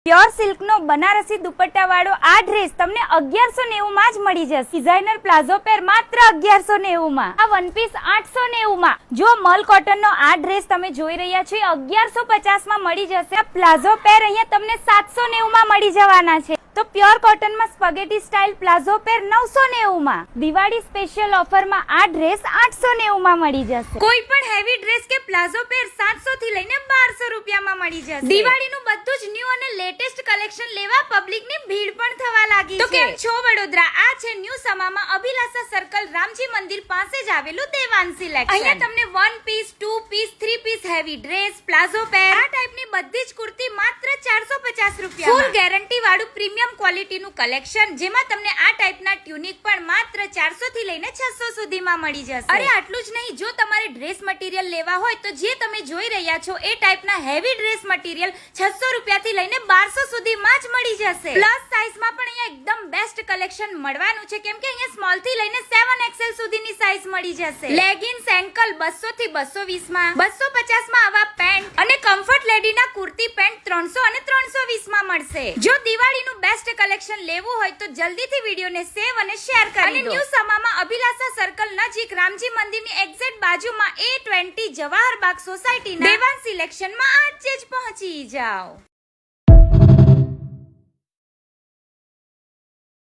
Pure silk નો બનારસી દુપટ્ટા વાળો આ dress તમને 1190 માં જ મળી જશે। ડિઝાઇનર પ્લાઝો પેર માત્ર 1190 માં, આ વન પીસ 890 માં। જો મલ કોટન નો આ ડ્રેસ તમે જોઈ રહ્યા છો 1150 માં મળી જશે। આ પ્લાઝો પેર અહીંયા તમને 790 માં મળી જવાના છે। તો પ્યોર કોટન માં સ્પગેટી સ્ટાઇલ પ્લાઝો પેર 990 માં। દિવાળી સ્પેશિયલ ઓફર માં આ ડ્રેસ 890 માં મળી જશે। કોઈ પણ હેવી ડ્રેસ કે પ્લાઝો પેર 700 થી લઈને 1200 રૂપિયામાં મળી જશે। દિવાળીનું બધું જ ન્યુ અને લેટેસ્ટ કલેક્શન લેવા પબ્લિક ની ભીડ પણ થવા લાગી છે। તો કેમ છો વડોદરા, આ છે ન્યુ સમામાં અભિલાષા સર્કલ રામજી મંદિર પાસે જ આવેલું દેવાન સિલેક્શન। અહીંયા તમને 1 piece, 2 piece, 3 piece heavy dress, palazzo pair આ ટાઈપની બધી જ કુર્તી માત્ર 450 રૂપિયામાં। ફૂલ ગેરંટી વાળું પ્રીમિયમ ક્વોલિટીનું કલેક્શન, જેમાં તમને આ ટાઈપના ટ્યુનિક પણ માત્ર 400 થી લઈને 600 સુધીમાં મળી જશે। અરે આટલું જ નહીં, જો તમારે ડ્રેસ મટીરીયલ લેવા હોય તો જે તમે જોઈ રહ્યા છો એ ટાઈપના હેવી ડ્રેસ મટીરીયલ 600 રૂપિયાથી લઈને 1200 સુધીમાં જ મળી જશે। પ્લસ સાઈઝમાં પણ અહીંયા એકદમ બેસ્ટ કલેક્શન મળવાનું છે, કેમ કે અહીંયા સ્મોલ થી લઈને 7XL સુધીની સાઈઝ મળી જશે। લેગિન્સ એન્કલ 200 થી 220 માં, 250 માં આવા પેન્ટ અને કમ્ફર્ટ લેડીના કુર્તી પેન્ટ 300 અને 320 માં મળશે। જો દિવાળીનું બેસ્ટ કલેક્શન લેવું હોય તો જલ્દીથી વિડિયોને સેવ અને શેર કરી દો। અને ન્યુ સમામાં અભિલાષા સર્કલ નજીક રામજી મંદિરની એક્ઝેક્ટ બાજુમાં A20 જવાહર બાગ સોસાયટીના દેવાન સિલેક્શનમાં આજે જ પહોંચી જાઓ।